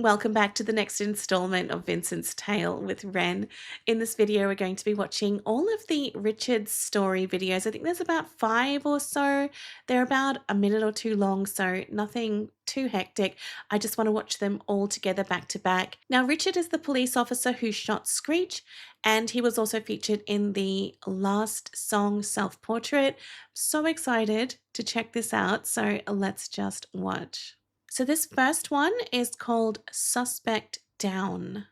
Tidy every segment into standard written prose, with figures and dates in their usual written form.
Welcome back to the next installment of Vincent's Tale with Ren. In this video, we're going to be watching all of the Richard story videos. I think there's about 5 or so. They're about a minute or two long, so nothing too hectic. I just want to watch them all together back to back. Now, Richard is the police officer who shot Screech, and he was also featured in the last song self-portrait. So excited to check this out, so let's just watch. So this first one is called Suspect Down.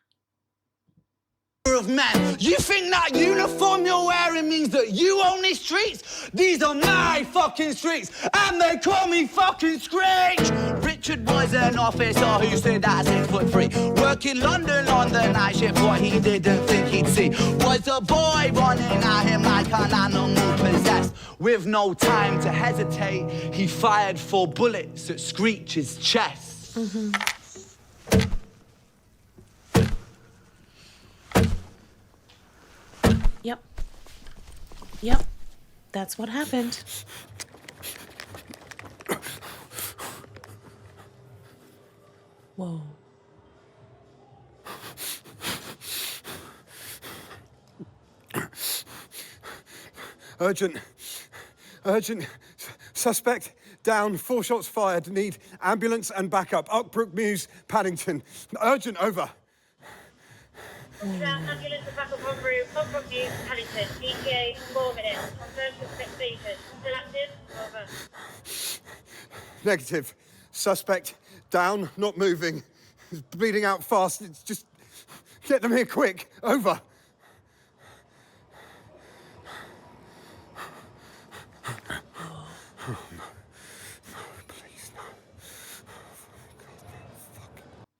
Of man, you think that uniform you're wearing means that you own these streets? These are my fucking streets, and they call me fucking Screech. Richard was an officer who stood at 6'3", working London on the night shift. What he didn't think he'd see was a boy running at him like an animal possessed. With no time to hesitate, he fired 4 bullets at Screech's chest. Yep, that's what happened. Whoa. Urgent. Suspect down, 4 shots fired. Need ambulance and backup. Uckbrook Mews, Paddington. Urgent, over. Down, ambulance and backup en route. Uckbrook Mews, Paddington. ETA 4 minutes. Confirmed suspect station. Still active? Over. Negative. Suspect down, not moving. He's bleeding out fast. It's just... Get them here quick. Over.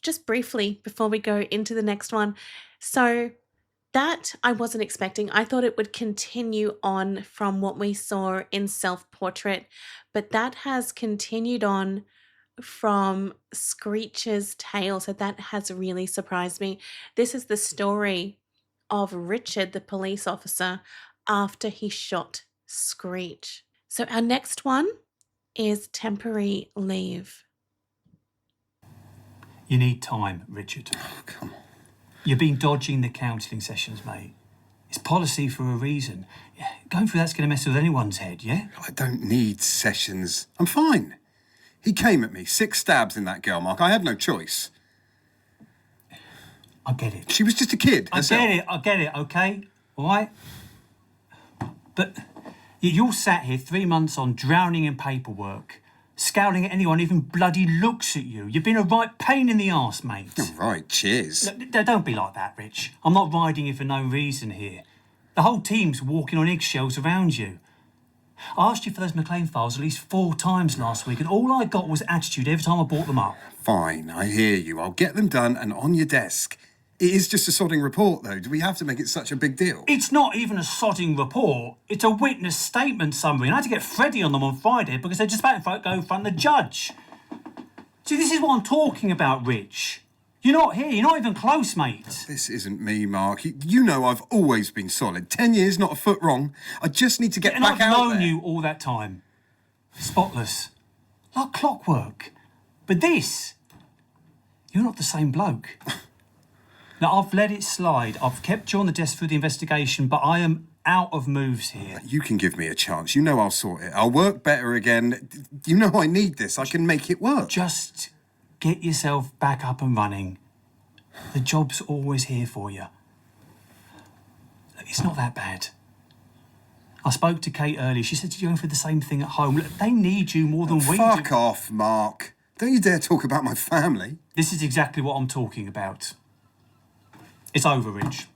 Just briefly before we go into the next one. So that I wasn't expecting. I thought it would continue on from what we saw in Self-Portrait, but that has continued on from Screech's tale. So that has really surprised me. This is the story of Richard, the police officer, after he shot Screech. So our next one is temporary leave. You need time, Richard. Oh, come on. You've been dodging the counselling sessions, mate. It's policy for a reason. Yeah, going through that's going to mess with anyone's head, yeah? I don't need sessions. I'm fine. He came at me, 6 stabs in that girl, Mark. I had no choice. I get it. She was just a kid herself. I get it, okay? All right? But you're sat here 3 months on drowning in paperwork, scowling at anyone who even bloody looks at you. You've been a right pain in the arse, mate. All right, cheers. Look, don't be like that, Rich. I'm not riding you for no reason here. The whole team's walking on eggshells around you. I asked you for those McLean files at least 4 times last week, and all I got was attitude every time I brought them up. Fine, I hear you. I'll get them done and on your desk. It is just a sodding report, though. Do we have to make it such a big deal? It's not even a sodding report. It's a witness statement summary, and I had to get Freddie on them on Friday because they're just about to go in front of the judge. See, this is what I'm talking about, Rich. You're not here. You're not even close, mate. This isn't me, Mark. You know I've always been solid. 10 years, not a foot wrong. I just need to get back out there. And I've known you all that time. Spotless. Like clockwork. But this, you're not the same bloke. Now, I've let it slide. I've kept you on the desk through the investigation, but I am out of moves here. You can give me a chance. You know I'll sort it. I'll work better again. You know I need this. I can make it work. Just get yourself back up and running. The job's always here for you. Look, it's not that bad. I spoke to Kate earlier. She said you're going through the same thing at home. Look, they need you more than we do. Fuck off, Mark. Don't you dare talk about my family. This is exactly what I'm talking about. It's over, Rich.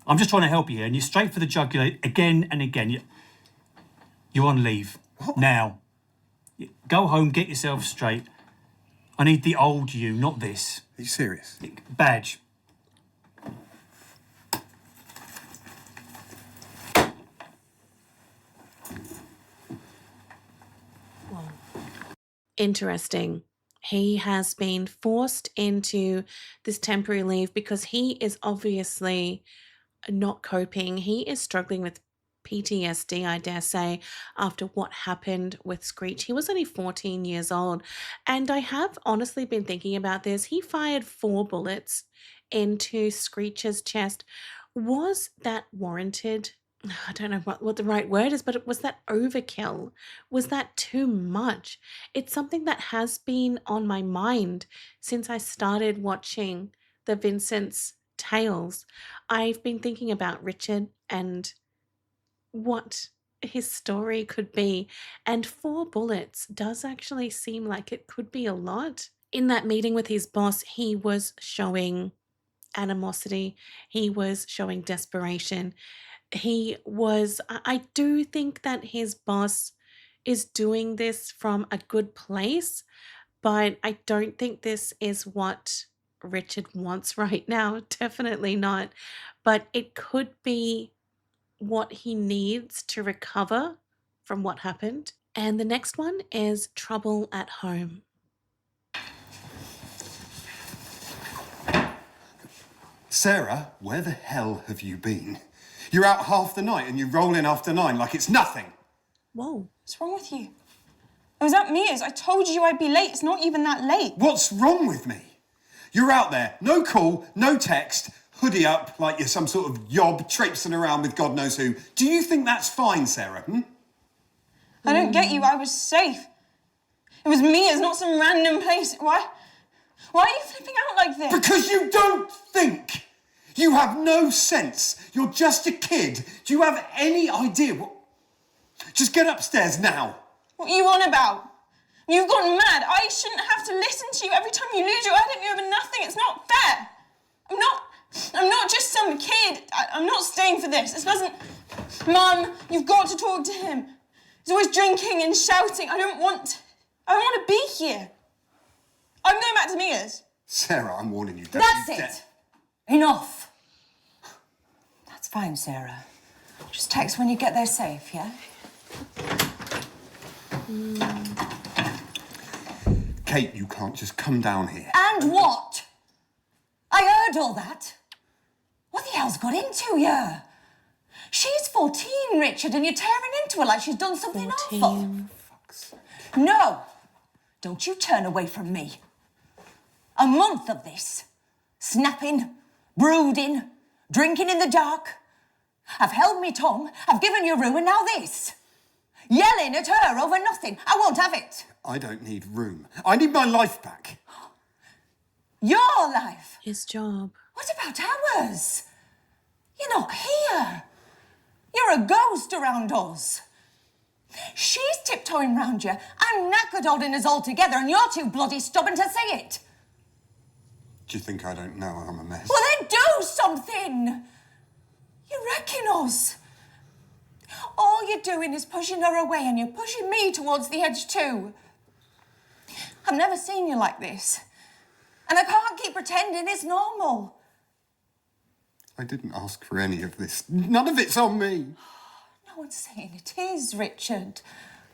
I'm just trying to help you here, and you're straight for the jugular again and again. You're on leave. What? Now. Go home, get yourself straight. I need the old you, not this. Are you serious? Badge. Interesting. He has been forced into this temporary leave because he is obviously not coping. He is struggling with PTSD, I dare say, after what happened with Screech. He was only 14 years old. And I have honestly been thinking about this. He fired 4 bullets into Screech's chest. Was that warranted? I don't know what the right word is, but was that overkill? Was that too much? It's something that has been on my mind since I started watching the Vincent's tales. I've been thinking about Richard and what his story could be, and 4 bullets does actually seem like it could be a lot. In that meeting with his boss, he was showing animosity, he was showing desperation. I do think that his boss is doing this from a good place, but I don't think this is what Richard wants right now. Definitely not. But it could be what he needs to recover from what happened. And the next one is trouble at home. Sarah, where the hell have you been? You're out half the night and you roll in after 9 like it's nothing. Whoa. What's wrong with you? I was at Mia's. I told you I'd be late. It's not even that late. What's wrong with me? You're out there, no call, no text, hoodie up like you're some sort of yob traipsing around with God knows who. Do you think that's fine, Sarah? I don't get you. I was safe. It was Mia's, not some random place. Why are you flipping out like this? Because you don't think. You have no sense. You're just a kid. Do you have any idea what... Just get upstairs now. What are you on about? You've gone mad. I shouldn't have to listen to you every time you lose your head at me over nothing. It's not fair. I'm not just some kid. I'm not staying for this. This doesn't... Mum, you've got to talk to him. He's always drinking and shouting. I don't want to be here. I'm going back to Mia's. Sarah, I'm warning you. That's it. Enough. That's fine, Sarah. Just text when you get there safe, yeah? Kate, you can't just come down here. And what? I heard all that. What the hell's got into you? She's 14, Richard, and you're tearing into her like she's done something 14. awful. No. Don't you turn away from me. A month of this. Snapping, brooding, drinking in the dark. I've held me tongue, I've given you room, and now this. Yelling at her over nothing. I won't have it. I don't need room. I need my life back. Your life. His job. What about ours? You're not here. You're a ghost around us. She's tiptoeing round you. I'm knackered holding us all together, and you're too bloody stubborn to say it. Do you think I don't know I'm a mess? Well, then do something. You're wrecking us. All you're doing is pushing her away, and you're pushing me towards the edge too. I've never seen you like this. And I can't keep pretending it's normal. I didn't ask for any of this. None of it's on me. No one's saying it is, Richard.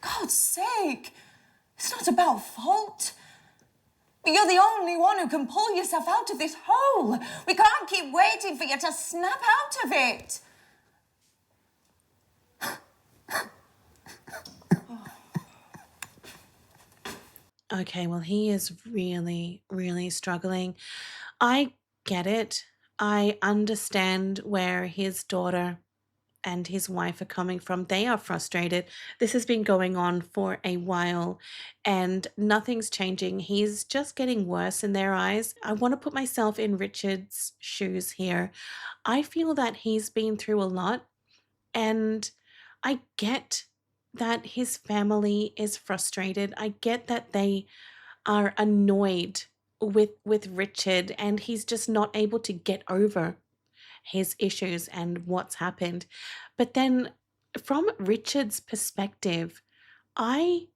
God's sake. It's not about fault. But you're the only one who can pull yourself out of this hole. We can't keep waiting for you to snap out of it. Okay, well, he is really, really struggling. I get it. I understand where his daughter and his wife are coming from. They are frustrated. This has been going on for a while and nothing's changing. He's just getting worse in their eyes. I want to put myself in Richard's shoes here. I feel that he's been through a lot, and I get that his family is frustrated. I get that they are annoyed with Richard, and he's just not able to get over his issues and what's happened. But then from Richard's perspective, I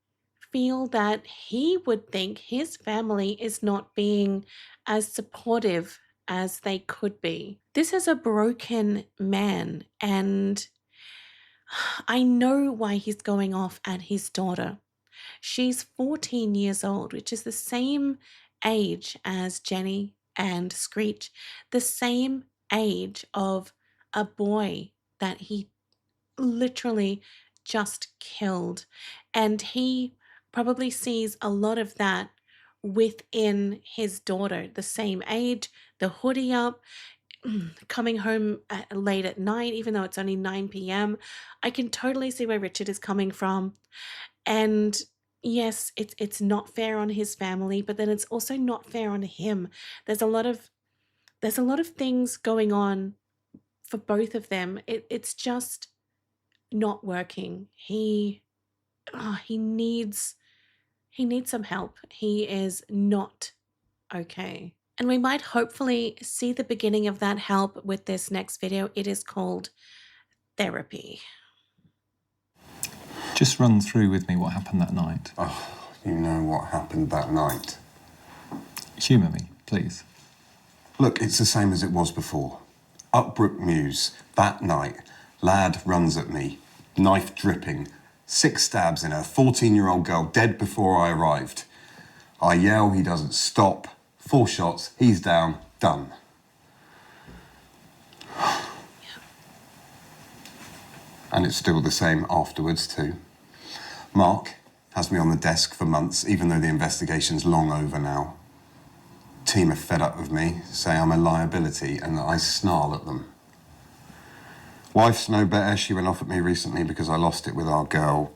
feel that he would think his family is not being as supportive as they could be. This is a broken man, and I know why he's going off at his daughter. She's 14 years old, which is the same age as Jenny and Screech, the same age of a boy that he literally just killed. And he probably sees a lot of that within his daughter, the same age, the hoodie up, coming home late at night, even though it's only 9 p.m. I can totally see where Richard is coming from. And yes, it's not fair on his family, but then it's also not fair on him. There's a lot of things going on for both of them. It's just not working. He needs some help. He is not okay. And we might hopefully see the beginning of that help with this next video. It is called Therapy. Just run through with me what happened that night. Oh, you know what happened that night. Humour me, please. Look, it's the same as it was before. Up Brook Mews, that night, lad runs at me, knife dripping, 6 stabs in her, 14-year-old girl dead before I arrived. I yell, he doesn't stop. 4 shots, he's down, done. And it's still the same afterwards too. Mark has me on the desk for months, even though the investigation's long over now. Team are fed up with me, say I'm a liability and that I snarl at them. Wife's no better, she went off at me recently because I lost it with our girl.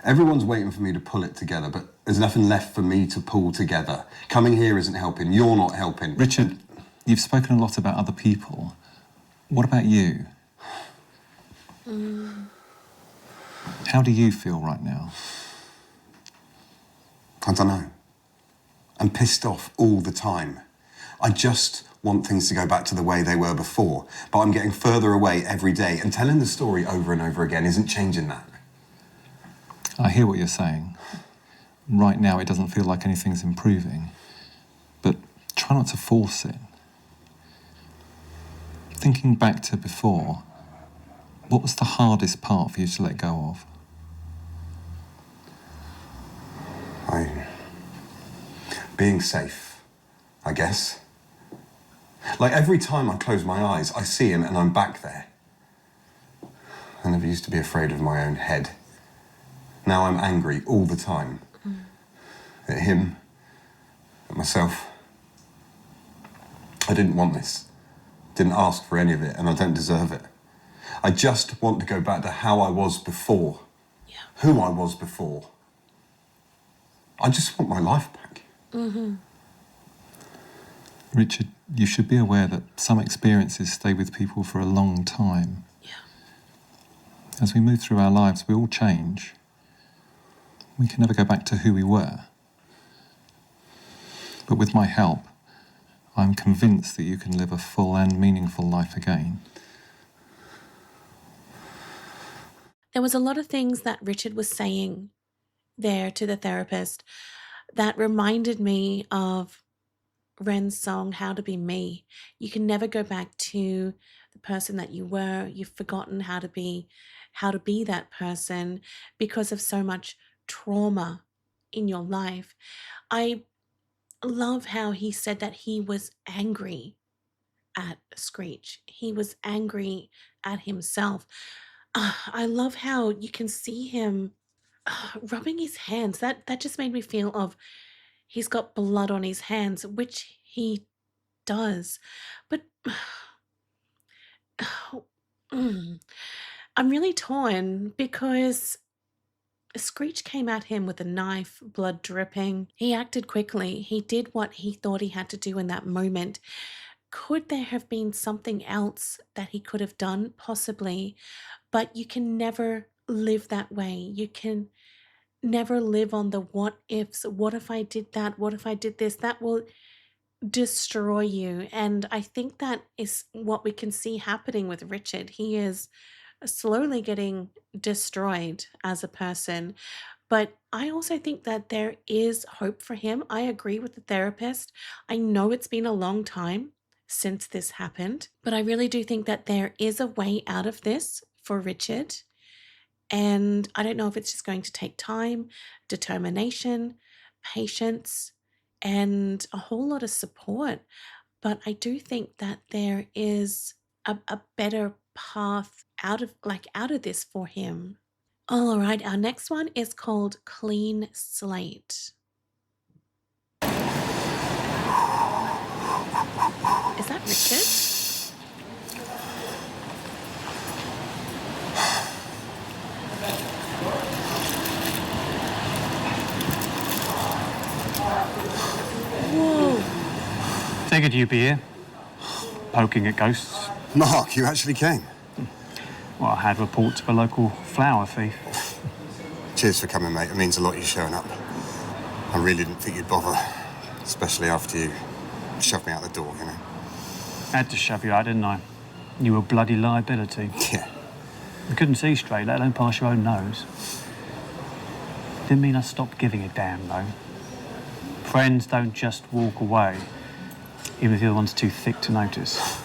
Everyone's waiting for me to pull it together, but there's nothing left for me to pull together. Coming here isn't helping, you're not helping. Richard, you've spoken a lot about other people. What about you? How do you feel right now? I don't know. I'm pissed off all the time. I just want things to go back to the way they were before, but I'm getting further away every day, and telling the story over and over again isn't changing that. I hear what you're saying. Right now it doesn't feel like anything's improving, but try not to force it. Thinking back to before, what was the hardest part for you to let go of? Being safe, I guess. Like every time I close my eyes, I see him and I'm back there. I never used to be afraid of my own head. Now I'm angry all the time. At him, at myself. I didn't want this. Didn't ask for any of it, and I don't deserve it. I just want to go back to how I was before. Yeah. Who I was before. I just want my life back. Richard, you should be aware that some experiences stay with people for a long time. Yeah. As we move through our lives, we all change. We can never go back to who we were. But with my help, I'm convinced that you can live a full and meaningful life again. There was a lot of things that Richard was saying there to the therapist that reminded me of Ren's song, How to Be Me. You can never go back to the person that you were. You've forgotten how to be that person because of so much trauma in your life. I love how he said that he was angry at Screech. He was angry at himself. I love how you can see him rubbing his hands. That just made me feel of he's got blood on his hands, which he does. But I'm really torn because Screech came at him with a knife, blood dripping. He acted quickly. He did what he thought he had to do in that moment. Could there have been something else that he could have done? Possibly. But you can never live that way. You can never live on the what ifs. What if I did that? What if I did this? That will destroy you. And I think that is what we can see happening with Richard. He is slowly getting destroyed as a person. But I also think that there is hope for him. I agree with the therapist. I know it's been a long time since this happened, but I really do think that there is a way out of this for Richard. And I don't know if it's just going to take time, determination, patience, and a whole lot of support. But I do think that there is a better path out of this for him. All right, our next one is called Clean Slate. Is that Richard? Whoa. Figured you'd be here, poking at ghosts. Mark, you actually came. Well, I had reports of a local flower thief. Cheers for coming, mate. It means a lot you showing up. I really didn't think you'd bother, especially after you shoved me out the door, you know. I had to shove you out, didn't I? You were a bloody liability. Yeah. You couldn't see straight, let alone pass your own nose. Didn't mean I stopped giving a damn, though. Friends don't just walk away, even if the other one's too thick to notice.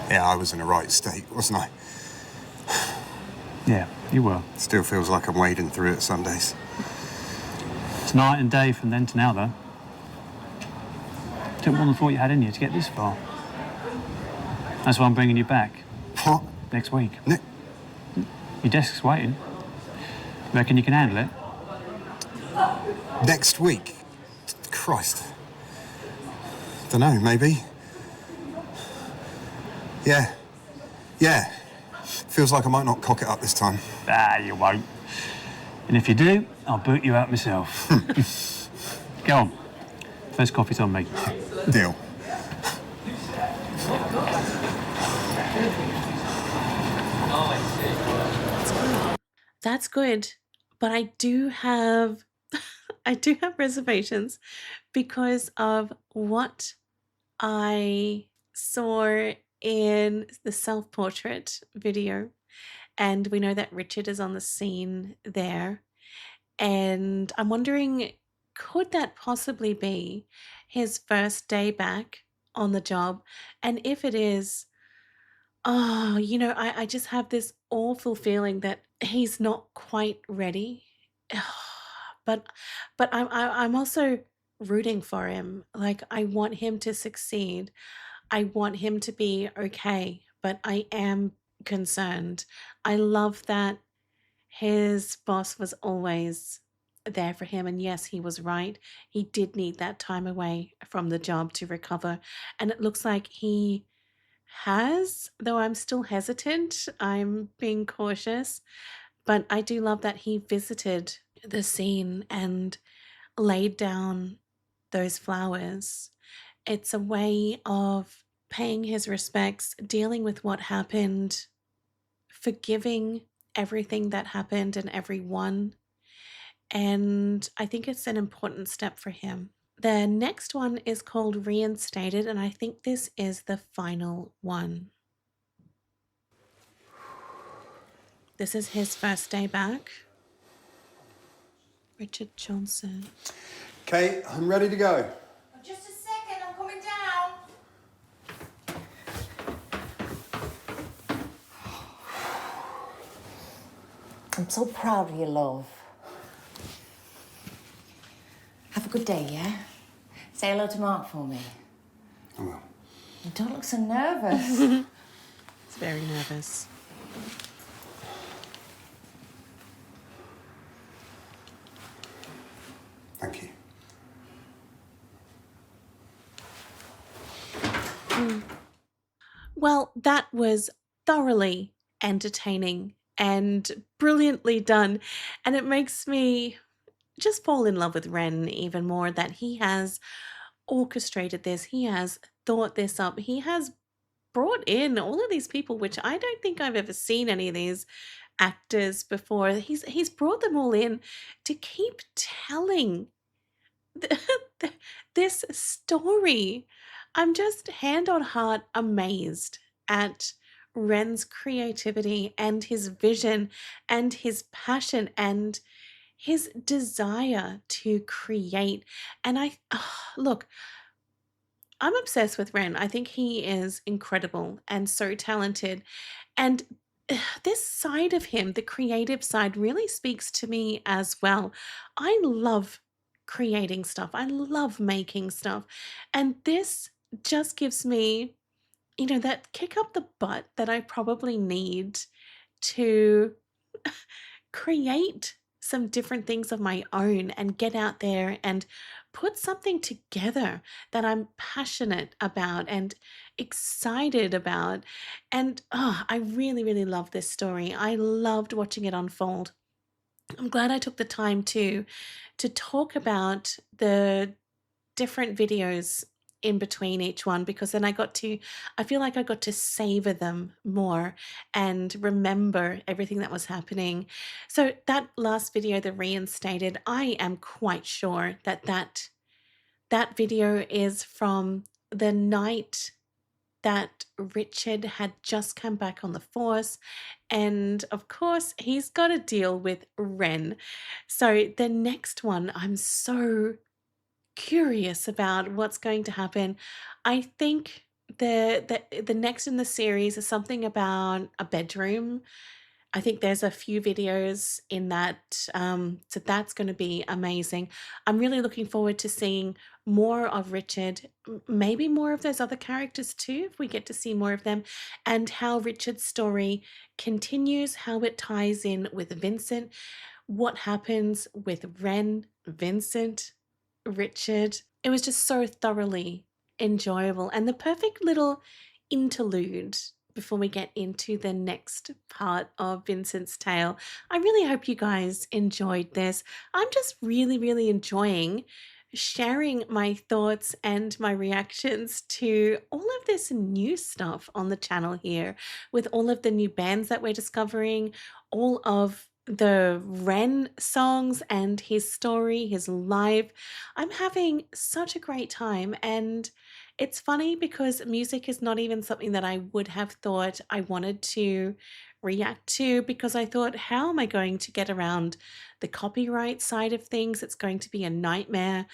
Yeah, I was in a right state, wasn't I? Yeah, you were. Still feels like I'm wading through it some days. It's night and day from then to now, though. Took more than thought you had in you to get this far. That's why I'm bringing you back. What? Next week. Ne- Your desk's waiting. Reckon you can handle it? Next week? Christ. Dunno, maybe. Yeah. Yeah. Feels like I might not cock it up this time. Ah, you won't. And if you do, I'll boot you out myself. Go on. First coffee's on me. Deal. That's good, but I do have I do have reservations because of what I saw in the self-portrait video. And we know that Richard is on the scene there. And I'm wondering, could that possibly be his first day back on the job? And if it is, oh, I just have this awful feeling that he's not quite ready. But I'm also rooting for him. Like, I want him to succeed. I want him to be okay, but I am concerned. I love that his boss was always there for him, and yes, he was right. He did need that time away from the job to recover, and it looks like he has, though I'm still hesitant. I'm being cautious, but I do love that he visited the scene and laid down those flowers. It's a way of paying his respects, dealing with what happened, forgiving everything that happened and everyone. And I think it's an important step for him. The next one is called Reinstated, and I think this is the final one. This is his first day back. Richard Johnson. Kate, I'm ready to go. Just a second, I'm coming down. I'm so proud of you, love. Have a good day, yeah? Say hello to Mark for me. I will. You don't look so nervous. He's very nervous. Thank you. Well, that was thoroughly entertaining and brilliantly done. And it makes me just fall in love with Ren even more, that he has orchestrated this, he has thought this up, he has brought in all of these people, which I don't think I've ever seen any of these actors before. He's brought them all in to keep telling this story. I'm just hand on heart amazed at Ren's creativity and his vision and his passion and his desire to create. And look, I'm obsessed with Ren. I think he is incredible and so talented. And this side of him, the creative side, really speaks to me as well. I love creating stuff. I love making stuff. And this just gives me that kick up the butt that I probably need to create some different things of my own and get out there and put something together that I'm passionate about and excited about. And I really, really love this story. I loved watching it unfold. I'm glad I took the time to talk about the different videos in between each one, because then I feel like I got to savor them more and remember everything that was happening. So that last video, the Reinstated, I am quite sure that video is from the night that Richard had just come back on the force. And of course, he's got to deal with Ren. So the next one, I'm so curious about what's going to happen. I think the next in the series is something about a bedroom. I think there's a few videos in that, so that's going to be amazing. I'm really looking forward to seeing more of Richard, maybe more of those other characters too, if we get to see more of them, and how Richard's story continues, how it ties in with Vincent, what happens with Ren, Vincent, Richard. It was just so thoroughly enjoyable and the perfect little interlude before we get into the next part of Vincent's tale. I really hope you guys enjoyed this. I'm just really, really enjoying sharing my thoughts and my reactions to all of this new stuff on the channel here, with all of the new bands that we're discovering, all of the Ren songs and his story, his life. I'm having such a great time, and it's funny because music is not even something that I would have thought I wanted to react to, because I thought, how am I going to get around the copyright side of things? It's going to be a nightmare.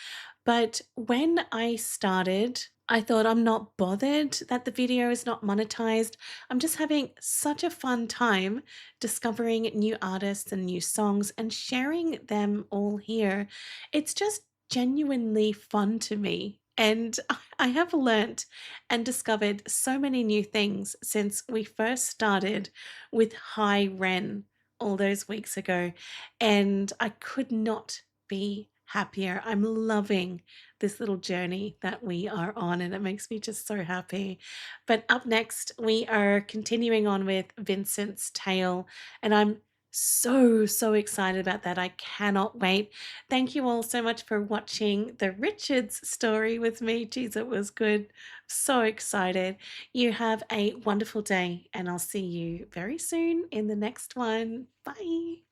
But when I started, I thought, I'm not bothered that the video is not monetized. I'm just having such a fun time discovering new artists and new songs and sharing them all here. It's just genuinely fun to me. And I have learnt and discovered so many new things since we first started with High Ren all those weeks ago. And I could not be happier. I'm loving this little journey that we are on, and it makes me just so happy. But up next, we are continuing on with Vincent's tale, and I'm so excited about that. I cannot wait. Thank you all so much for watching the Richards story with me. Geez, it was good. So excited. You have a wonderful day, and I'll see you very soon in the next one. Bye.